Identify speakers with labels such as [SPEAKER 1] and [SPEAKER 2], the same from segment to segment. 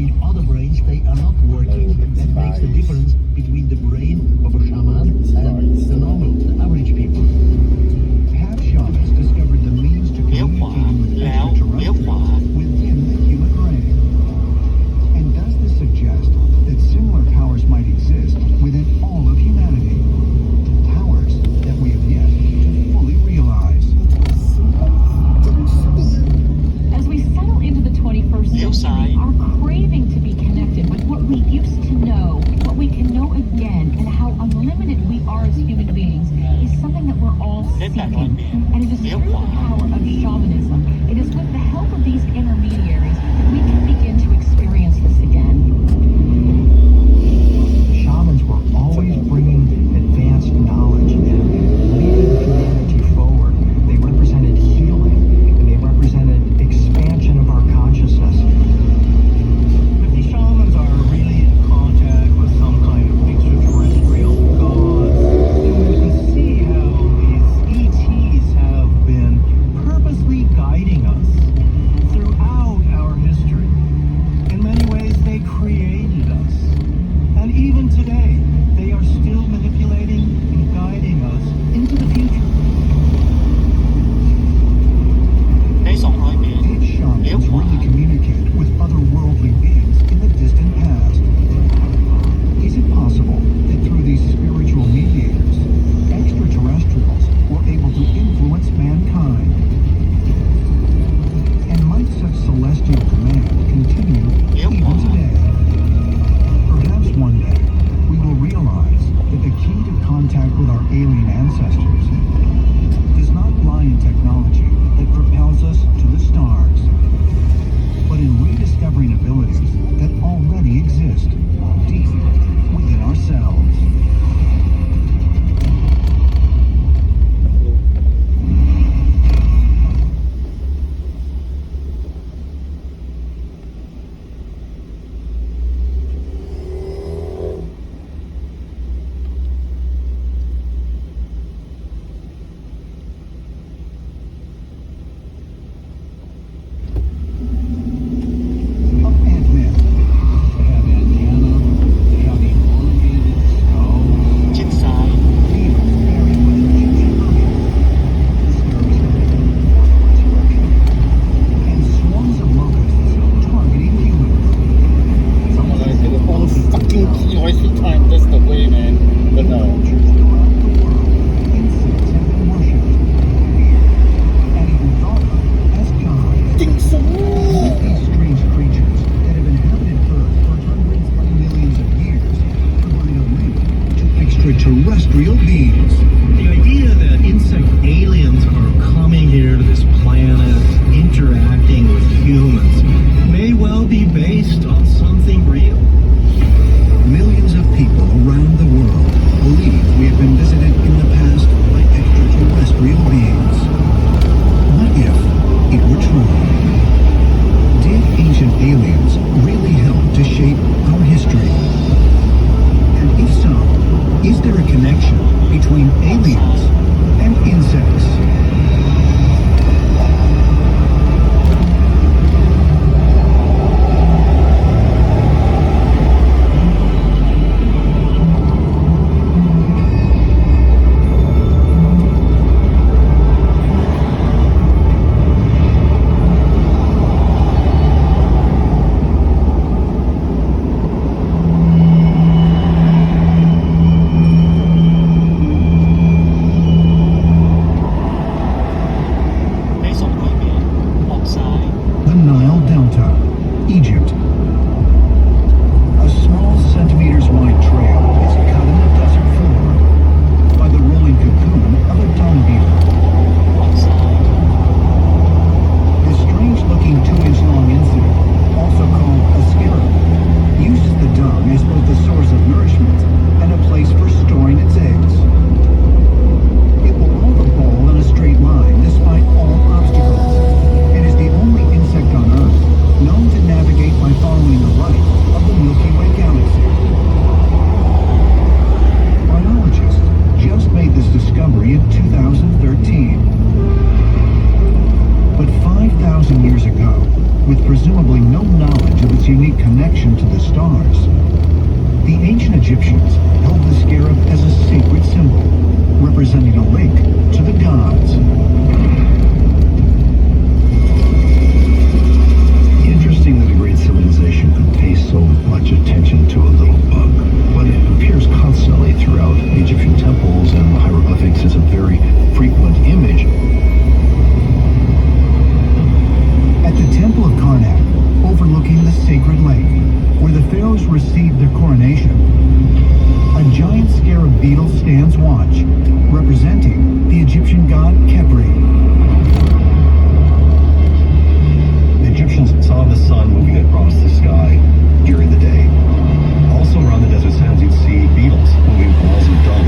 [SPEAKER 1] machine, other brains, they are not working. That makes the difference between the brain of a shaman and the normal, the average people. Have shamans discovered the means to
[SPEAKER 2] เลี้ยวขวา
[SPEAKER 1] communicating with
[SPEAKER 2] แล้วเลี้ยวขวา
[SPEAKER 1] extraterrestrials within the human brain? And does this suggest that similar powers might exist within all of humanity? Powers that we have yet to fully realize.
[SPEAKER 3] As we settle into the 21st
[SPEAKER 2] เลี้ยวซ้าย
[SPEAKER 3] century, our craving to be connected with what we used to know, what we can know again, and how unlimited we are as human beings is something that we're all
[SPEAKER 2] เส้น
[SPEAKER 3] seeking.
[SPEAKER 2] 800 เมตร
[SPEAKER 3] And it is
[SPEAKER 2] เลี้ยว
[SPEAKER 3] through
[SPEAKER 2] ขวา
[SPEAKER 3] the power of shamanism. It is with the help of these intermediaries that we can begin to experience this again.
[SPEAKER 1] Shamans were always bringing advanced knowledge and leading humanity forward. They represented healing, and they represented expansion of our consciousness. If these shamans are really in contact with some kind of extraterrestrial god, then we can see how these ETs have been
[SPEAKER 2] presumably no knowledge of its unique connection to the stars. The ancient Egyptians held the scarab as a sacred symbol, representing a link to the gods. Interesting that a great civilization could pay so much attention to a little bug, but it appears constantly throughout the Egyptian temples and hieroglyphics as a very frequent image. At the Temple of Karnak, overlooking the sacred lake, where the pharaohs received their coronation, a giant scarab beetle stands watch, representing the Egyptian god Khepri. The Egyptians saw the sun moving across the sky during the day. Also around the desert sands, you'd see beetles moving balls of dung.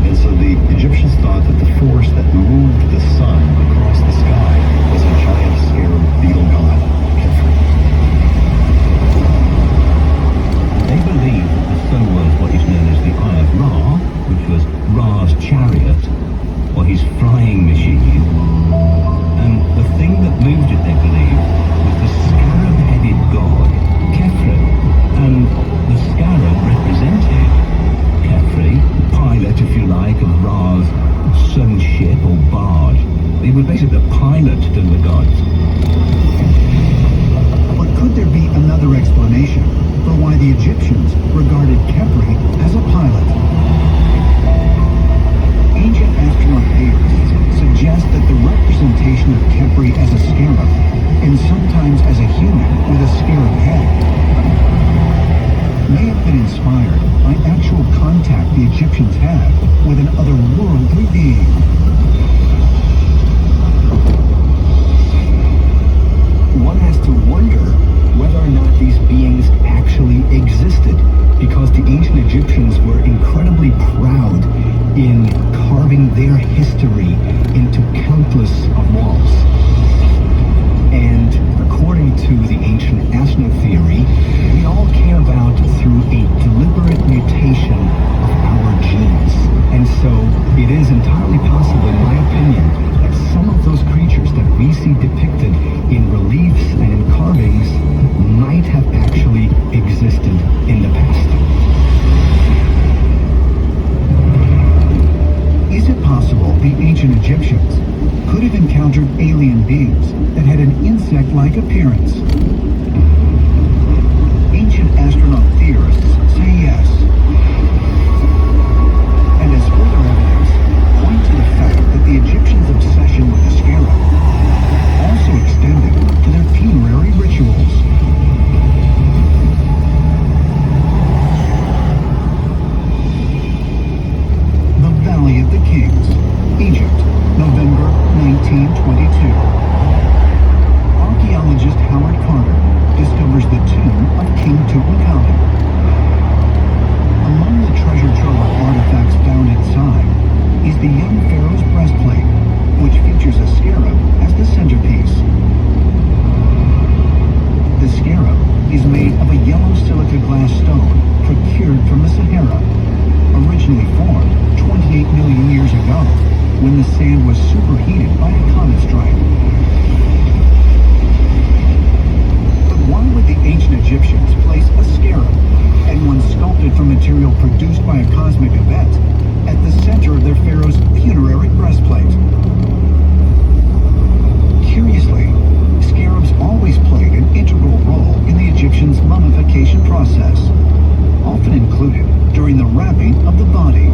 [SPEAKER 2] And so the Egyptians thought that the force that moved the sun across the sky was a giant scarab beetle god, Khepri.
[SPEAKER 4] They believed that the sun was what is known as the Eye of Ra, which was Ra's chariot, or his flying machine. And the thing that moved it, they believed, was the scarab-headed god, Khepri. And the scarab represented Khepri, pilot, if you like, of Ra's sun ship or barge. He was basically the pilot to the gods.
[SPEAKER 2] But could there be another explanation for why the Egyptians regarded Khepri as a pilot? Ancient astronaut theorists suggest that the representation of Khepri as a scarab, and sometimes as a human with a scarab head, may have been inspired by actual contact the Egyptians had with an otherworldly being. One has to wonder whether or not these beings actually existed, because the ancient Egyptians were incredibly proud in carving their history into countless of walls. And according to the ancient astronaut theory, we all came about through a deliberate mutation of our genes. And so it is entirely possible, in my opinion, that some of those creatures that we see depicted in reliefs and in carvings might have actually existed in the past. Is it possible the ancient Egyptians could have encountered alien beings that had an insect-like appearance? Ancient astronaut theorists say yes. And as further evidence, point to the fact that the Egyptians' obsession with the scarab also extended to their funerary rituals. The Valley of the Kings, Egypt, November 1922. Archaeologist Howard Carter discovers the tomb of King Tutankhamun. Among the treasure trove of artifacts found inside is the young pharaoh's breastplate, which features a scarab as the centerpiece. The scarab is made of a yellow silica glass stone procured from the Sahara, originally formed 28 million years ago, when the sand was superheated by a comet strike. But why would the ancient Egyptians place a scarab, and one sculpted from material produced by a cosmic event, at the center of their pharaoh's funerary breastplate? Curiously, scarabs always played an integral role in the Egyptians' mummification process, often included during the wrapping of the body.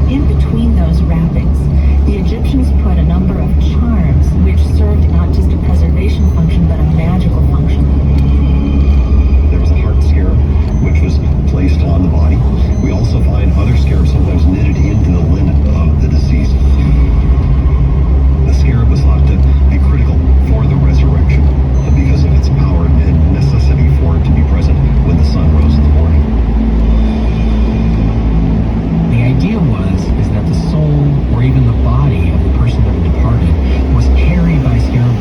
[SPEAKER 3] In between those wrappings, the Egyptians put a number of charms which served not just a preservation function but a magical function.
[SPEAKER 2] There was a heart scarab, which was placed on the body. We also find other scarabs sometimes knitted into the linen of the deceased. The scarab was thought to be critical for the resurrection because of its power and necessity for it to be present when the sun rose in the morning.
[SPEAKER 4] The idea is that the soul or even the body of the person that had departed was carried by scarab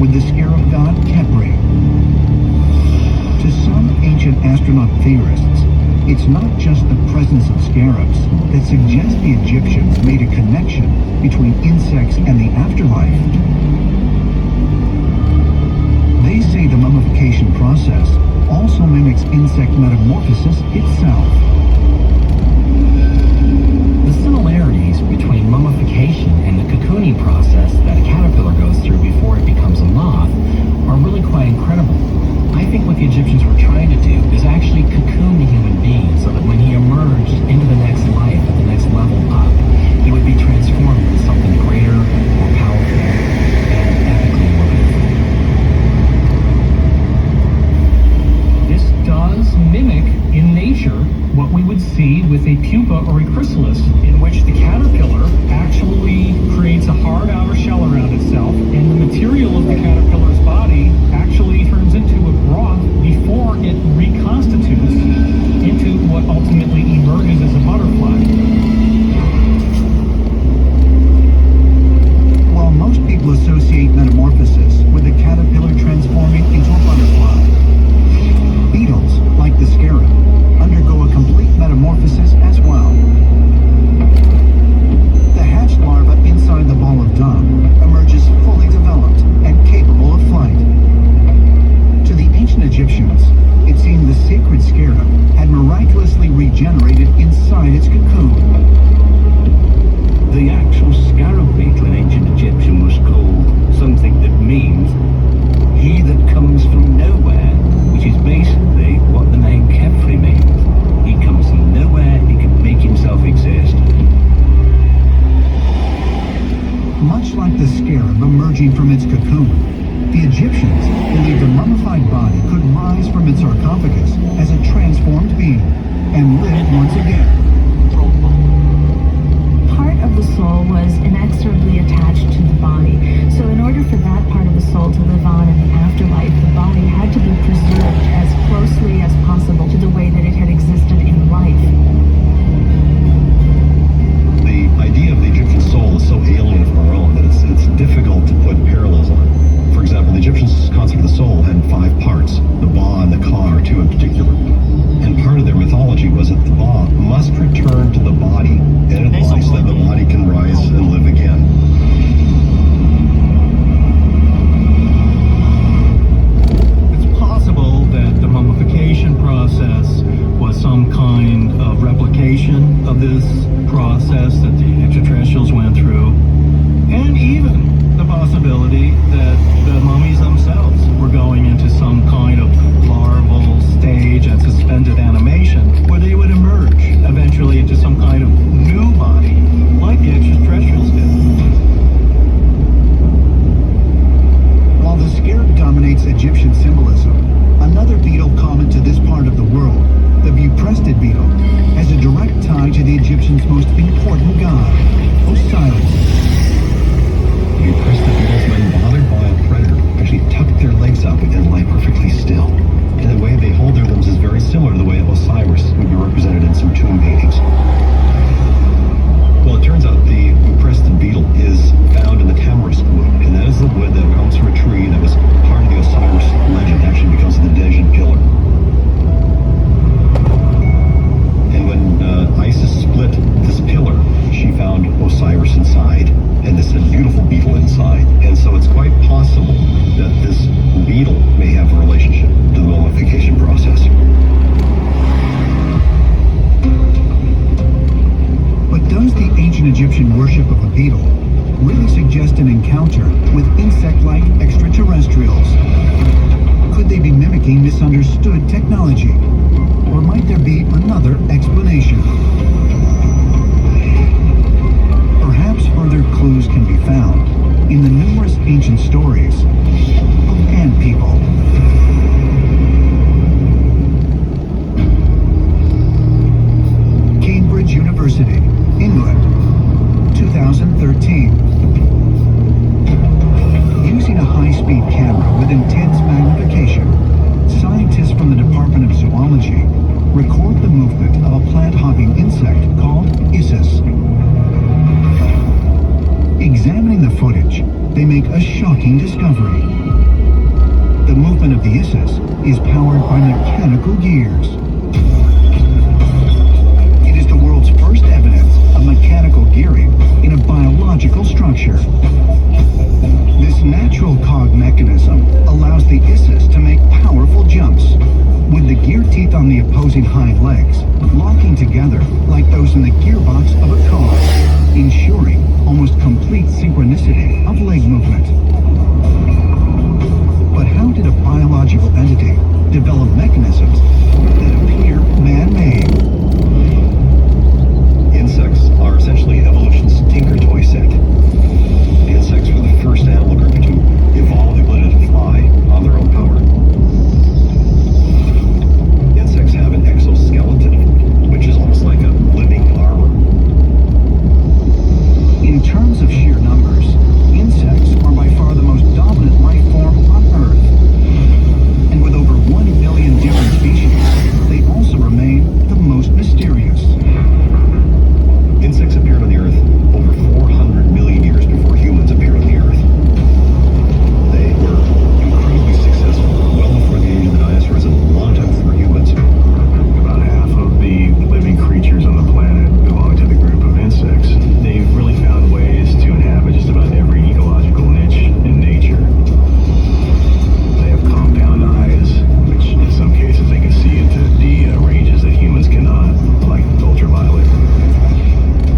[SPEAKER 2] with the scarab god Khepri. To some ancient astronaut theorists, it's not just the presence of scarabs that suggests the Egyptians made a connection between insects and the afterlife. They say the mummification process also mimics insect metamorphosis itself.
[SPEAKER 5] The similarities between mummification and the cocooning process that a caterpillar goes through before it becomes a moth are really quite incredible. I think what the Egyptians were trying to do is actually cocoon the human being so that when he emerged into the next life, at the next level up, he would be transformed into something greater, more powerful, and ethically more beautiful.
[SPEAKER 6] This does mimic in nature what we would see with a pupa or a chrysalis, in which the caterpillar actually creates a hard outer shell around itself, and the material of the caterpillar's body actually turns into a broth before it reconstitutes into what ultimately emerges as a butterfly.
[SPEAKER 2] While most people associate metamorphosis with the caterpillar transforming into a butterfly, beetles, like the scarab, undergo a complete metamorphosis as well. The hatched larva inside the ball of dung emerges fully developed and capable of flight. To the ancient Egyptians, it seemed the sacred scarab had miraculously regenerated inside its cocoon.
[SPEAKER 4] The actual scarab beetle in ancient Egyptian was called something that means he that comes from nowhere, which is basically what the name Khepri means. He comes from nowhere, he can make himself exist.
[SPEAKER 2] Much like the scarab emerging from its cocoon, the Egyptians believed the mummified body could rise from its sarcophagus as a transformed being and live once again.
[SPEAKER 3] Part of the soul was inexorably attached to the body. So in order for that part of the soul to live on in the afterlife, the body had to be preserved as closely as possible to the way that it had existed in life.
[SPEAKER 7] The idea of the Egyptian soul is so alien from our own that it's difficult to put parallels on it. For example, the Egyptians' concept of the soul had 5 parts. The ba and the ka are 2 in particular. And part of their mythology was that the ba must return to the body in its life so that the body can rise and live again.
[SPEAKER 6] It's possible that the mummification process was some kind of replication of this process that the extraterrestrials went through, and even the possibility that the mummies themselves were going into some kind of larval stage and suspended animation where they would emerge eventually into some kind of new body like the extraterrestrials did.
[SPEAKER 2] While the scarab dominates Egyptian symbolism, another beetle common to this part of the world, the Buprested beetle, has a direct tie to the Egyptians' most important god, Osiris.
[SPEAKER 7] The Buprested beetles, when bothered by a predator, actually tuck their legs up and lie perfectly still. And the way they hold their limbs is very similar to the way Osiris would be represented in some tomb paintings. Well, it turns out the Buprested beetle is found in the tamarisk wood, and that is the wood that comes from a tree that was part of the Osiris legend, actually because of the Dejan pillar. And when Isis split this pillar, she found Osiris inside, and this beautiful beetle inside. And so it's quite possible that this beetle may have a relationship to the mummification process.
[SPEAKER 2] But does the ancient Egyptian worship of a beetle really suggest an encounter with insect-like extraterrestrials? Could they be mimicking misunderstood technology? Or might there be another explanation? Perhaps further clues can be found in the numerous ancient stories of ant people. Cambridge University, England, 2013. Using a high-speed camera with intense magnification, scientists from the Department of Zoology record the movement of a plant-hopping insect called Isis. Examining the footage, they make a shocking groundbreaking discovery. The movement of the Isis is powered by mechanical gears. It is the world's first evidence of mechanical gearing in a biological structure. This natural cog mechanism allows the Isis to make powerful jumps, with the gear teeth on the opposing hind legs locking together like those in the gearbox of a car, ensuring almost complete synchronicity of leg movement. But how did a biological entity develop mechanisms that appear man-made?
[SPEAKER 7] Insects are essentially evolution's Tinker Toy set. The insects were the first animal group to evolve the ability to fly on their own power. Insects have an exoskeleton, which is almost like a living armor.
[SPEAKER 2] In terms of sheer numbers, insects are by far the most dominant life form on Earth. And with over 1 billion different species, they also remain the most mysterious.
[SPEAKER 7] Insects appeared on the Earth over 400 million years before humans appeared on the Earth. They were incredibly successful, well before the age of the dinosaurs and a long time before humans.
[SPEAKER 6] About half of the living creatures on the planet belong to the group of insects. They've really found ways to inhabit just about every ecological niche in nature. They have compound eyes, which in some cases they can see into the ranges that humans cannot, like ultraviolet.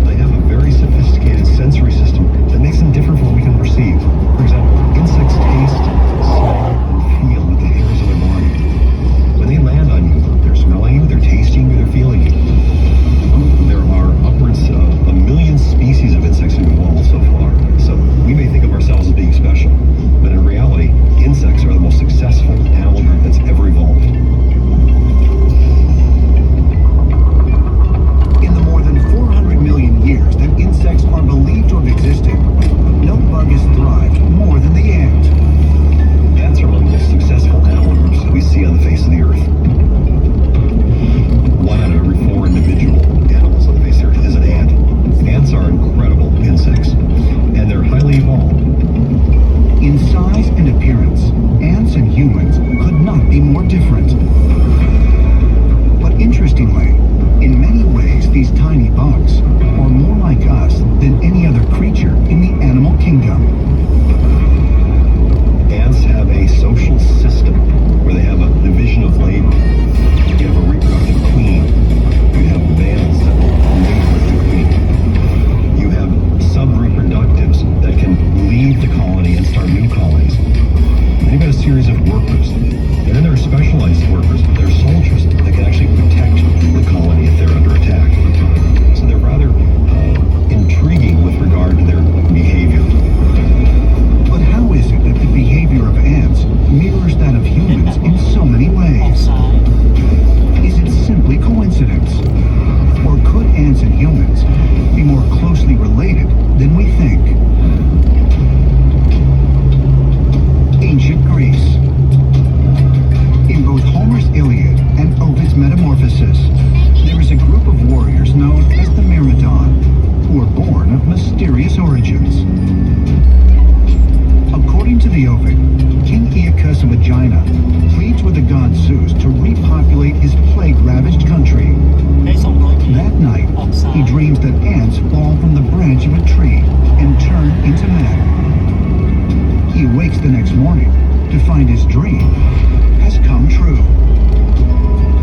[SPEAKER 7] They have a very sophisticated sensory system that makes them different from what we can perceive. For example, insects taste, smell, and feel with the hairs of their body. When they land on you, they're smelling you, they're tasting you, they're feeling you. There are upwards of 1 million species of insects in the world so far. So we may think of ourselves as being special, but in reality, insects are the most successful animal group that's ever evolved.
[SPEAKER 2] In the more than 400 million years that insects are believed to have existed, no bug has thrived more than the ant.
[SPEAKER 7] Ants are among the most successful animal groups that we see on the face of the earth. 1 out of every 4 individual animals on the face of the earth is an ant. Ants are incredible insects, and they're highly evolved.
[SPEAKER 2] In size and appearance, ants and humans could not be more different. But interestingly, in many ways these tiny bugs are more like us than any other creature in the animal kingdom.
[SPEAKER 7] Ants have a social system where they have a division of labor. You have a reproductive queen. You have males that mate with the queen. You have sub-reproductives that can leave the colony and start new colonies. Then you've got a series of workers. And then there are specialized workers. They're soldiers that can actually protect the colony if they're under attack. So they're rather intriguing with regard to their behavior.
[SPEAKER 2] But how is it that the behavior of ants mirrors that of humans in so many ways? Is it simply coincidence? Or could ants and humans be more closely related than we think? Ancient Greece. In both Homer's Iliad and Ovid's Metamorphoses, there is a group of warriors known as the Myrmidon, who were born of mysterious origins. According to the Ovid, King Aeacus of Aegina pleads with the god Zeus to repopulate his plague-ravaged country. That night, he dreams that ants fall from the branch of a tree and turn into men. He awakes the next morning to find his dream has come true.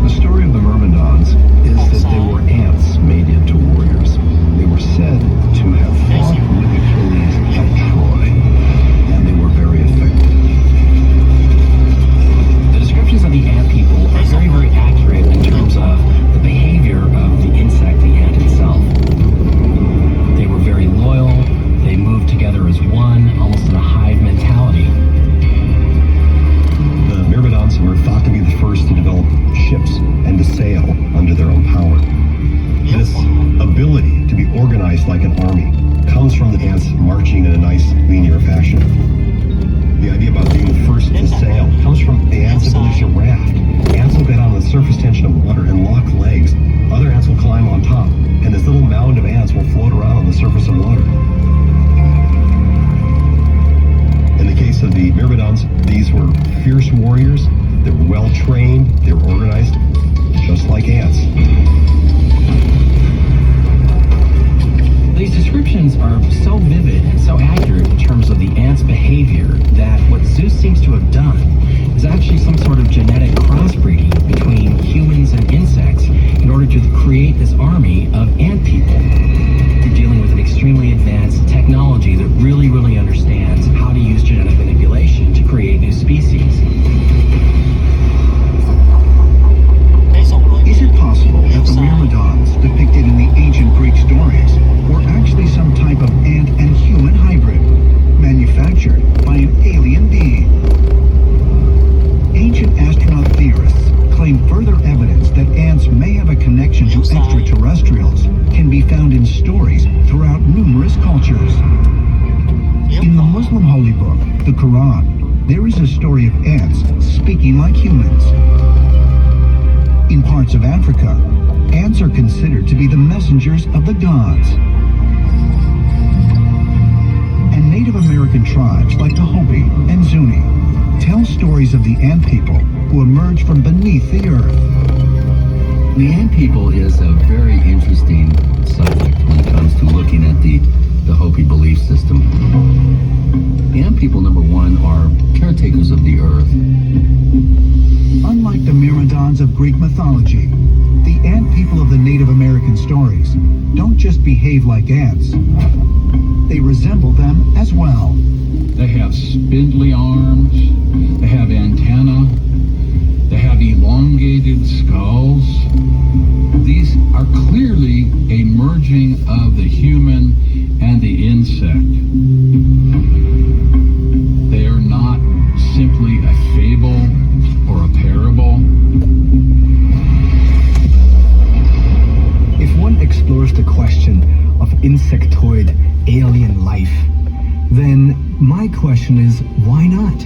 [SPEAKER 7] The story of the Myrmidons is that they were ants made into warriors. They were said to have fought with Achilles at Troy, and they were very effective.
[SPEAKER 5] The descriptions of the ant people are very, very accurate in terms of the behavior of the insect, the ant itself. They were very loyal, they moved together as one, almost in a hive mentality.
[SPEAKER 7] The Myrmidons were thought to be the first to develop ships and to sail under their own power. This ability to be organized like an army comes from the ants marching in a nice linear fashion. The idea about being the first to sail comes from the ants' ability to raft. Ants will get on the surface tension of water and lock legs. Other ants will climb on top, and this little mound of ants will float around on the surface of water. In the case
[SPEAKER 5] descriptions are so vivid and so accurate in terms of the ants' behavior that what Zeus seems to have done is actually some sort of genetic crossbreeding between humans and insects in order to create this army of ant people. You're dealing with an extremely advanced technology that really, really understands how to use genetic manipulation to create new species.
[SPEAKER 2] Is it possible that the myrmidons depicted in the ancient Greek stories were actually some type of ant and human hybrid, manufactured by an alien being? Ancient astronaut theorists claim further evidence that ants may have a connection to extraterrestrials can be found in stories throughout numerous cultures. In the Muslim holy book, the Quran, there is a story of ants speaking like humans. In parts of Africa, ants are considered to be the messengers of the gods. And Native American tribes like the Hopi and Zuni tell stories of the ant people who emerge from beneath the earth.
[SPEAKER 8] The ant people is a very interesting subject when it comes to looking at the Hopi belief system. The ant people, number one, are caretakers of the earth.
[SPEAKER 2] Unlike the myrmidons of Greek mythology, the ant people of the Native American stories don't just behave like ants. They resemble them as well.
[SPEAKER 9] They have spindly arms, they have antennae, they have elongated skulls. These are clearly a merging of the human and the insect. They are not simply a fable or a parable.
[SPEAKER 2] If one explores the question of insectoid alien life, then my question is, why not?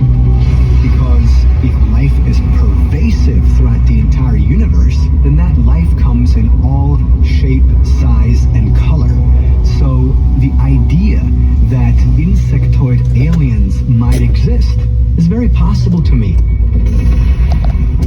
[SPEAKER 2] Because if life is pervasive throughout the entire universe, then that life comes in all shape, size, and color. So the idea that insectoid aliens might exist is very possible to me.